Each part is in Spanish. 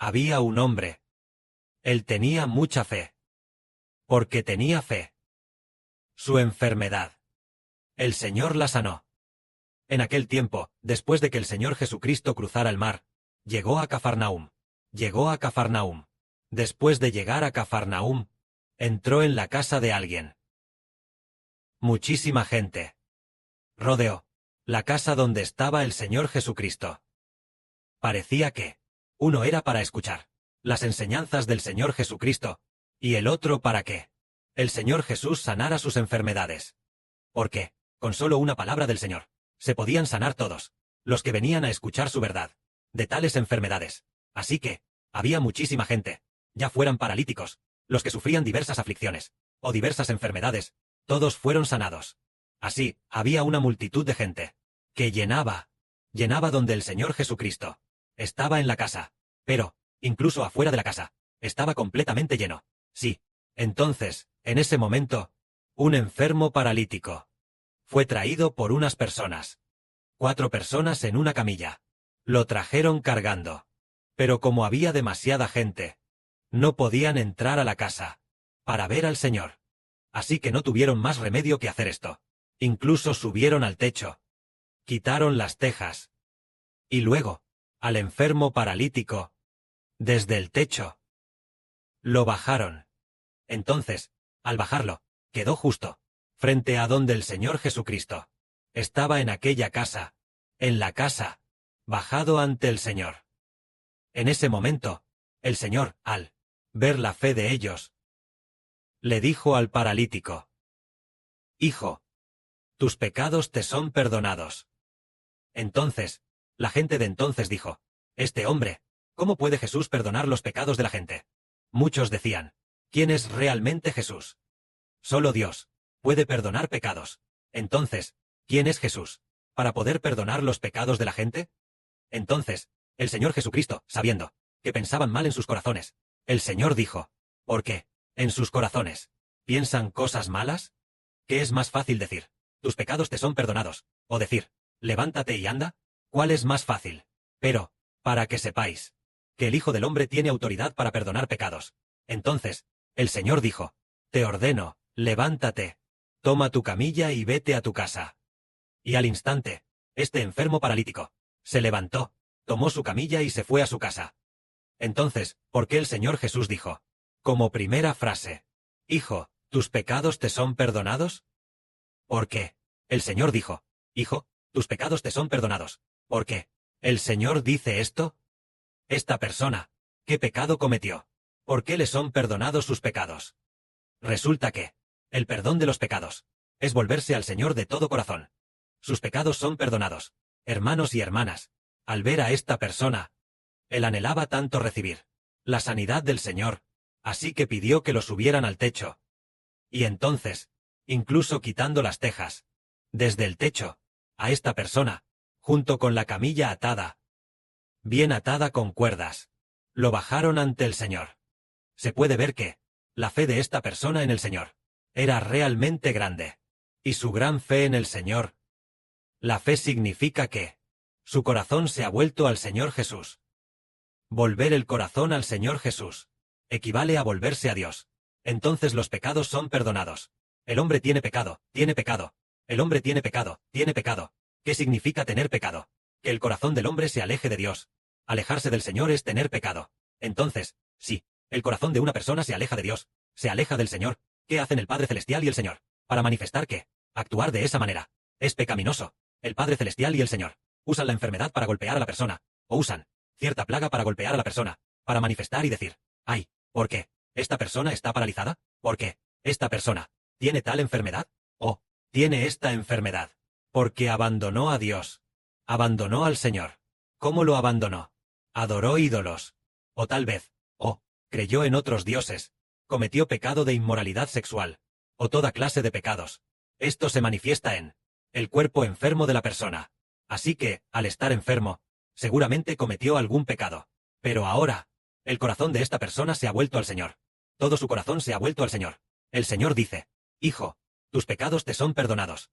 había un hombre. Él tenía mucha fe. Porque tenía fe. Su enfermedad. El Señor la sanó. En aquel tiempo, después de que el Señor Jesucristo cruzara el mar, llegó a Cafarnaúm. Llegó a Cafarnaúm. Después de llegar a Cafarnaúm, entró en la casa de alguien. Muchísima gente rodeó la casa donde estaba el Señor Jesucristo. Parecía que uno era para escuchar las enseñanzas del Señor Jesucristo, y el otro para que el Señor Jesús sanara sus enfermedades. Porque, con solo una palabra del Señor, se podían sanar todos los que venían a escuchar su verdad de tales enfermedades. Así que, había muchísima gente, ya fueran paralíticos, los que sufrían diversas aflicciones, o diversas enfermedades, todos fueron sanados. Así, había una multitud de gente, que llenaba donde el Señor Jesucristo estaba en la casa, pero, incluso afuera de la casa, estaba completamente lleno. Sí. Entonces, en ese momento, un enfermo paralítico fue traído por unas personas. 4 personas en una camilla. Lo trajeron cargando. Pero como había demasiada gente, no podían entrar a la casa para ver al Señor. Así que no tuvieron más remedio que hacer esto. Incluso subieron al techo, quitaron las tejas, y luego, al enfermo paralítico, desde el techo, lo bajaron. Entonces, al bajarlo, quedó justo frente a donde el Señor Jesucristo estaba en aquella casa, en la casa, bajado ante el Señor. En ese momento, el Señor, al ver la fe de ellos, le dijo al paralítico: Hijo, tus pecados te son perdonados. Entonces, la gente de entonces dijo: Este hombre, ¿cómo puede Jesús perdonar los pecados de la gente? Muchos decían: ¿Quién es realmente Jesús? Solo Dios puede perdonar pecados. Entonces, ¿quién es Jesús para poder perdonar los pecados de la gente? Entonces, el Señor Jesucristo, sabiendo que pensaban mal en sus corazones, el Señor dijo: ¿Por qué en sus corazones piensan cosas malas? ¿Qué es más fácil decir: tus pecados te son perdonados, o decir: levántate y anda? ¿Cuál es más fácil? Pero, para que sepáis que el Hijo del Hombre tiene autoridad para perdonar pecados. Entonces, el Señor dijo: te ordeno, levántate, toma tu camilla y vete a tu casa. Y al instante, este enfermo paralítico se levantó, tomó su camilla y se fue a su casa. Entonces, ¿por qué el Señor Jesús dijo, como primera frase: Hijo, ¿tus pecados te son perdonados? ¿Por qué el Señor dijo: Hijo, tus pecados te son perdonados? ¿Por qué el Señor dice esto? Esta persona, ¿qué pecado cometió? ¿Por qué le son perdonados sus pecados? Resulta que el perdón de los pecados es volverse al Señor de todo corazón. Sus pecados son perdonados. Hermanos y hermanas, al ver a esta persona, él anhelaba tanto recibir la sanidad del Señor, así que pidió que lo subieran al techo. Y entonces, incluso quitando las tejas, desde el techo, a esta persona, junto con la camilla atada, bien atada con cuerdas, lo bajaron ante el Señor. Se puede ver que la fe de esta persona en el Señor era realmente grande. Y su gran fe en el Señor. La fe significa que su corazón se ha vuelto al Señor Jesús. Volver el corazón al Señor Jesús equivale a volverse a Dios. Entonces los pecados son perdonados. El hombre tiene pecado, tiene pecado. El hombre tiene pecado, tiene pecado. ¿Qué significa tener pecado? Que el corazón del hombre se aleje de Dios. Alejarse del Señor es tener pecado. Entonces, sí, el corazón de una persona se aleja de Dios, se aleja del Señor. ¿Qué hacen el Padre Celestial y el Señor? Para manifestar que actuar de esa manera es pecaminoso. El Padre Celestial y el Señor usan la enfermedad para golpear a la persona, o usan cierta plaga para golpear a la persona, para manifestar y decir: ay, ¿por qué esta persona está paralizada? ¿Por qué esta persona tiene tal enfermedad? ¿O tiene esta enfermedad porque abandonó a Dios? Abandonó al Señor. ¿Cómo lo abandonó? Adoró ídolos. O tal vez, creyó en otros dioses, cometió pecado de inmoralidad sexual, o toda clase de pecados. Esto se manifiesta en el cuerpo enfermo de la persona. Así que, al estar enfermo, seguramente cometió algún pecado. Pero ahora, el corazón de esta persona se ha vuelto al Señor. Todo su corazón se ha vuelto al Señor. El Señor dice: Hijo, tus pecados te son perdonados.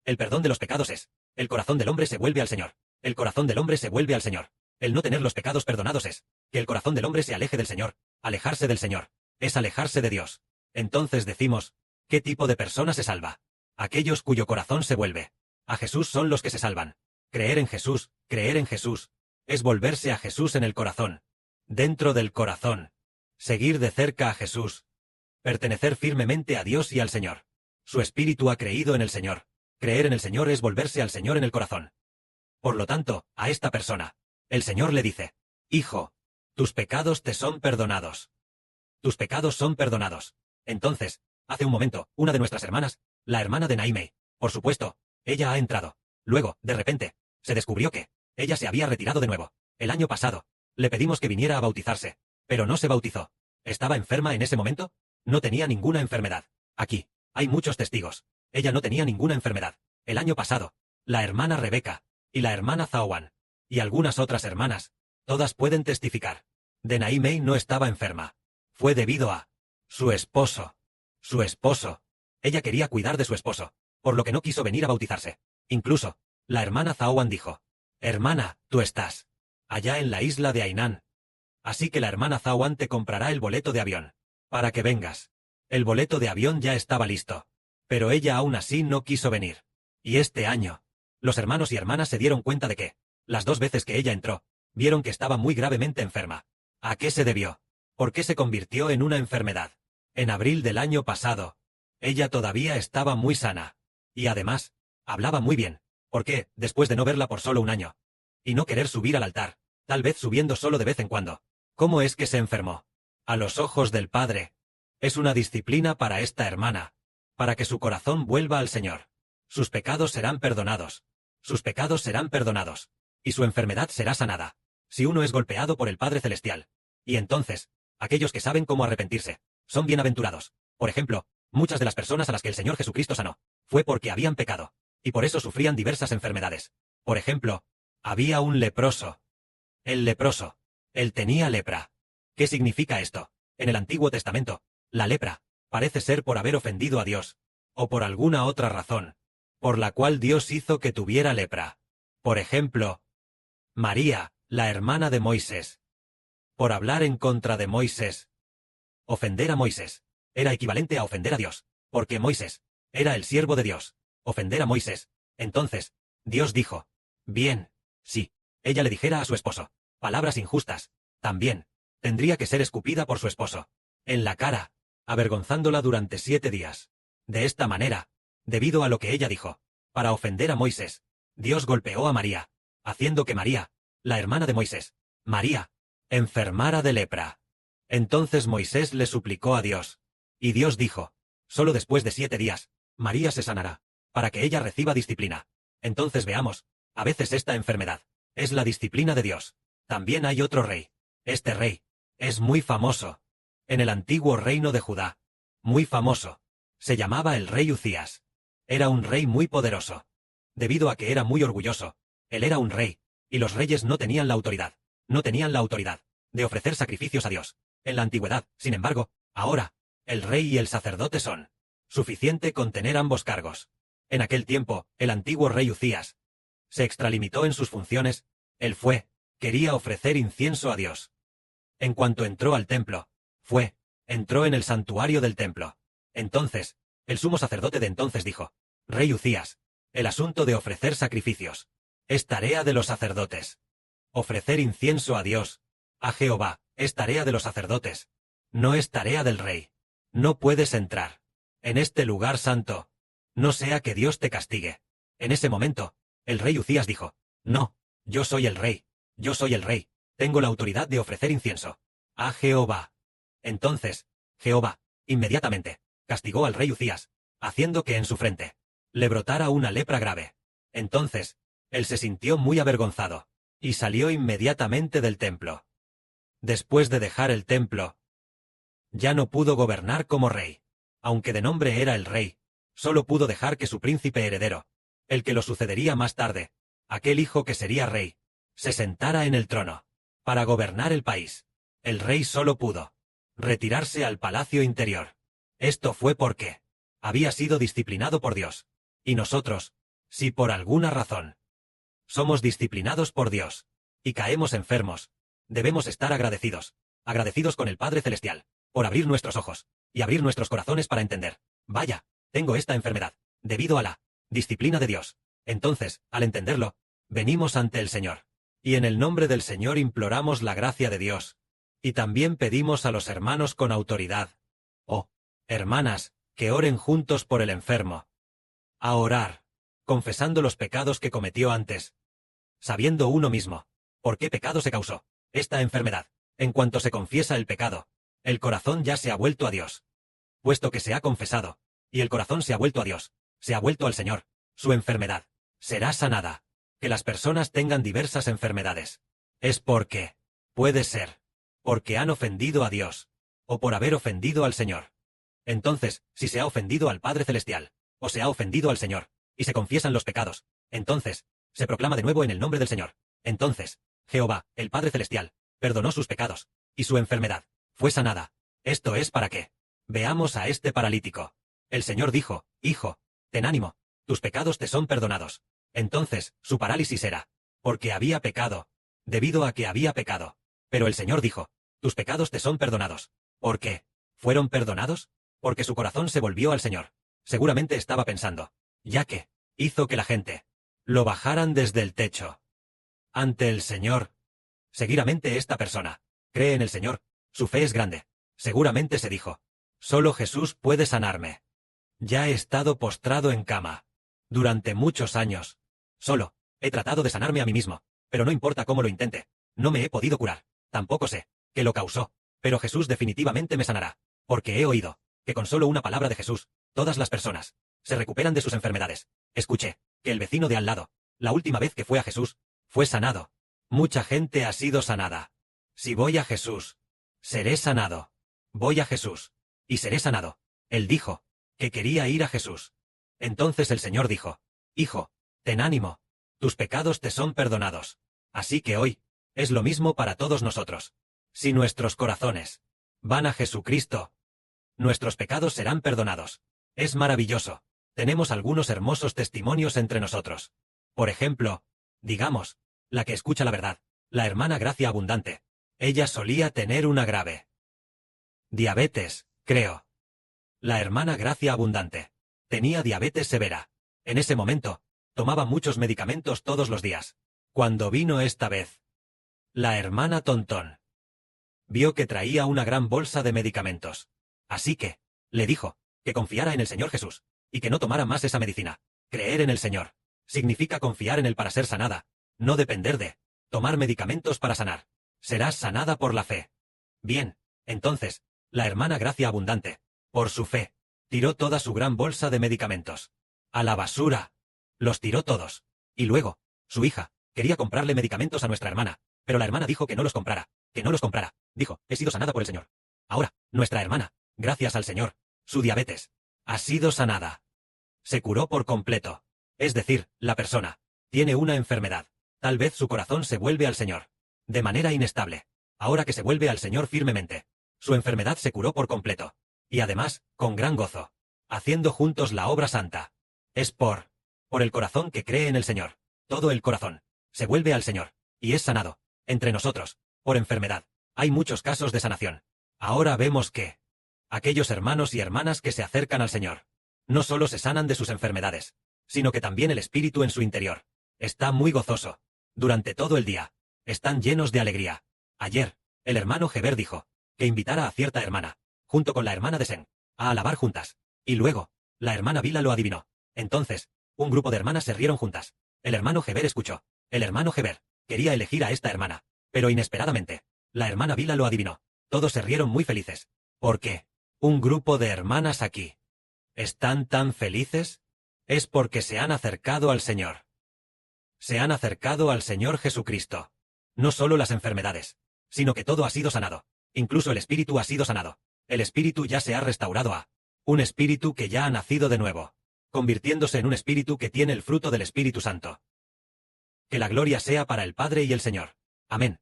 El perdón de los pecados es: el corazón del hombre se vuelve al Señor. El corazón del hombre se vuelve al Señor. El no tener los pecados perdonados es: que el corazón del hombre se aleje del Señor. Alejarse del Señor es alejarse de Dios. Entonces decimos, ¿qué tipo de persona se salva? Aquellos cuyo corazón se vuelve a Jesús son los que se salvan. Creer en Jesús, es volverse a Jesús en el corazón. Dentro del corazón. Seguir de cerca a Jesús. Pertenecer firmemente a Dios y al Señor. Su espíritu ha creído en el Señor. Creer en el Señor es volverse al Señor en el corazón. Por lo tanto, a esta persona, el Señor le dice, Hijo, tus pecados te son perdonados. Tus pecados son perdonados. Entonces, hace un momento, una de nuestras hermanas, la hermana de Naimei, por supuesto, ella ha entrado. Luego, de repente, se descubrió que ella se había retirado de nuevo. El año pasado, le pedimos que viniera a bautizarse, pero no se bautizó. ¿Estaba enferma en ese momento? No tenía ninguna enfermedad. Aquí, hay muchos testigos. Ella no tenía ninguna enfermedad. El año pasado, la hermana Rebeca, y la hermana Zaowan, y algunas otras hermanas, todas pueden testificar. De Naimei no estaba enferma. Fue debido a su esposo. Su esposo. Ella quería cuidar de su esposo, por lo que no quiso venir a bautizarse. Incluso, la hermana Zaowan dijo, Hermana, tú estás allá en la isla de Hainan. Así que la hermana Zaowan te comprará el boleto de avión, para que vengas. El boleto de avión ya estaba listo. Pero ella aún así no quiso venir. Y este año, los hermanos y hermanas se dieron cuenta de que, las 2 veces que ella entró, vieron que estaba muy gravemente enferma. ¿A qué se debió? ¿Por qué se convirtió en una enfermedad? En abril del año pasado, ella todavía estaba muy sana. Y además, hablaba muy bien. ¿Por qué, después de no verla por solo un año? Y no querer subir al altar, tal vez subiendo solo de vez en cuando. ¿Cómo es que se enfermó? A los ojos del Padre. Es una disciplina para esta hermana, para que su corazón vuelva al Señor. Sus pecados serán perdonados. Sus pecados serán perdonados. Y su enfermedad será sanada. Si uno es golpeado por el Padre Celestial. Y entonces, aquellos que saben cómo arrepentirse, son bienaventurados. Por ejemplo, muchas de las personas a las que el Señor Jesucristo sanó, fue porque habían pecado, y por eso sufrían diversas enfermedades. Por ejemplo, había un leproso. El leproso. Él tenía lepra. ¿Qué significa esto? En el Antiguo Testamento, la lepra parece ser por haber ofendido a Dios, o por alguna otra razón, por la cual Dios hizo que tuviera lepra. Por ejemplo, María, la hermana de Moisés. Por hablar en contra de Moisés. Ofender a Moisés era equivalente a ofender a Dios, porque Moisés era el siervo de Dios. Ofender a Moisés. Entonces, Dios dijo, bien, sí, ella le dijera a su esposo palabras injustas, también, tendría que ser escupida por su esposo, en la cara, avergonzándola durante 7 días. De esta manera, debido a lo que ella dijo, para ofender a Moisés, Dios golpeó a María, haciendo que María, la hermana de Moisés, María, enfermara de lepra. Entonces Moisés le suplicó a Dios, y Dios dijo, solo después de 7 días, María se sanará, para que ella reciba disciplina. Entonces veamos, a veces esta enfermedad es la disciplina de Dios. También hay otro rey. Este rey es muy famoso. En el antiguo reino de Judá. Muy famoso. Se llamaba el rey Uzías. Era un rey muy poderoso. Debido a que era muy orgulloso, él era un rey, y los reyes no tenían la autoridad. No tenían la autoridad de ofrecer sacrificios a Dios. En la antigüedad, sin embargo, ahora, el rey y el sacerdote son suficiente con tener ambos cargos. En aquel tiempo, el antiguo rey Uzías se extralimitó en sus funciones. Él quería ofrecer incienso a Dios. En cuanto entró al templo, entró en el santuario del templo. Entonces, el sumo sacerdote de entonces dijo, Rey Uzías, el asunto de ofrecer sacrificios es tarea de los sacerdotes. Ofrecer incienso a Dios, a Jehová, es tarea de los sacerdotes. No es tarea del rey. No puedes entrar en este lugar santo, no sea que Dios te castigue. En ese momento, el rey Uzías dijo, no, yo soy el rey, tengo la autoridad de ofrecer incienso a Jehová. Entonces, Jehová, inmediatamente, castigó al rey Uzías, haciendo que en su frente le brotara una lepra grave. Entonces, él se sintió muy avergonzado, y salió inmediatamente del templo. Después de dejar el templo, ya no pudo gobernar como rey. Aunque de nombre era el rey, solo pudo dejar que su príncipe heredero, el que lo sucedería más tarde, aquel hijo que sería rey, se sentara en el trono, para gobernar el país. El rey solo pudo retirarse al palacio interior. Esto fue porque había sido disciplinado por Dios. Y nosotros, si por alguna razón somos disciplinados por Dios, y caemos enfermos, Debemos estar agradecidos. Agradecidos con el Padre Celestial, por abrir nuestros ojos, y abrir nuestros corazones para entender. Vaya, tengo esta enfermedad, debido a la disciplina de Dios. Entonces, al entenderlo, venimos ante el Señor. Y en el nombre del Señor imploramos la gracia de Dios. Y también pedimos a los hermanos con autoridad. Oh, hermanas, que oren juntos por el enfermo. A orar, confesando los pecados que cometió antes. Sabiendo uno mismo, por qué pecado se causó esta enfermedad. En cuanto se confiesa el pecado, el corazón ya se ha vuelto a Dios. Puesto que se ha confesado, y el corazón se ha vuelto a Dios, se ha vuelto al Señor, su enfermedad será sanada. Que las personas tengan diversas enfermedades. Es porque, puede ser, porque han ofendido a Dios, o por haber ofendido al Señor. Entonces, si se ha ofendido al Padre Celestial, o se ha ofendido al Señor, y se confiesan los pecados, entonces, se proclama de nuevo en el nombre del Señor. Entonces, Jehová, el Padre Celestial, perdonó sus pecados, y su enfermedad fue sanada. Esto es para que veamos a este paralítico. El Señor dijo, Hijo, ten ánimo, tus pecados te son perdonados. Entonces, su parálisis era, porque había pecado, debido a que había pecado. Pero el Señor dijo, tus pecados te son perdonados. ¿Por qué? ¿Fueron perdonados? Porque su corazón se volvió al Señor. Seguramente estaba pensando, ya que hizo que la gente lo bajaran desde el techo ante el Señor. Seguidamente esta persona cree en el Señor, su fe es grande. Seguramente se dijo, solo Jesús puede sanarme. Ya he estado postrado en cama durante muchos años. Solo he tratado de sanarme a mí mismo, pero no importa cómo lo intente, no me he podido curar. Tampoco sé qué lo causó, pero Jesús definitivamente me sanará, porque he oído que con solo una palabra de Jesús, todas las personas se recuperan de sus enfermedades. Escuché que el vecino de al lado, la última vez que fue a Jesús, fue sanado. Mucha gente ha sido sanada. Si voy a Jesús, seré sanado. Voy a Jesús, y seré sanado. Él dijo que quería ir a Jesús. Entonces el Señor dijo, Hijo, ten ánimo, tus pecados te son perdonados. Así que hoy, es lo mismo para todos nosotros. Si nuestros corazones van a Jesucristo, nuestros pecados serán perdonados. Es maravilloso. Tenemos algunos hermosos testimonios entre nosotros. Por ejemplo, digamos, la que escucha la verdad, la hermana Gracia Abundante. Ella solía tener una grave diabetes, creo. La hermana Gracia Abundante tenía diabetes severa. En ese momento, tomaba muchos medicamentos todos los días. Cuando vino esta vez, la hermana Tontón vio que traía una gran bolsa de medicamentos. Así que, le dijo, que confiara en el Señor Jesús, y que no tomara más esa medicina. Creer en el Señor significa confiar en Él para ser sanada, no depender de tomar medicamentos para sanar. Serás sanada por la fe. Bien, entonces, la hermana Gracia Abundante, por su fe, tiró toda su gran bolsa de medicamentos a la basura. Los tiró todos. Y luego, su hija quería comprarle medicamentos a nuestra hermana, pero la hermana dijo que no los comprara, que no los comprara. Dijo, he sido sanada por el Señor. Ahora, nuestra hermana, gracias al Señor, su diabetes ha sido sanada. Se curó por completo. Es decir, la persona tiene una enfermedad. Tal vez su corazón se vuelve al Señor de manera inestable. Ahora que se vuelve al Señor firmemente, su enfermedad se curó por completo. Y además, con gran gozo, haciendo juntos la obra santa. Es por el corazón que cree en el Señor. Todo el corazón se vuelve al Señor, y es sanado. Entre nosotros, por enfermedad, hay muchos casos de sanación. Ahora vemos que aquellos hermanos y hermanas que se acercan al Señor, no solo se sanan de sus enfermedades, sino que también el espíritu en su interior está muy gozoso. Durante todo el día, están llenos de alegría. Ayer, el hermano Heber dijo que invitara a cierta hermana, junto con la hermana de Sen, a alabar juntas. Y luego, la hermana Vila lo adivinó. Entonces, un grupo de hermanas se rieron juntas. El hermano Heber escuchó. El hermano Heber quería elegir a esta hermana, pero inesperadamente, la hermana Vila lo adivinó. Todos se rieron muy felices. ¿Por qué? Un grupo de hermanas aquí están tan felices. Es porque se han acercado al Señor. Se han acercado al Señor Jesucristo. No solo las enfermedades, sino que todo ha sido sanado. Incluso el espíritu ha sido sanado. El espíritu ya se ha restaurado a un espíritu que ya ha nacido de nuevo, convirtiéndose en un espíritu que tiene el fruto del Espíritu Santo. Que la gloria sea para el Padre y el Señor. Amén.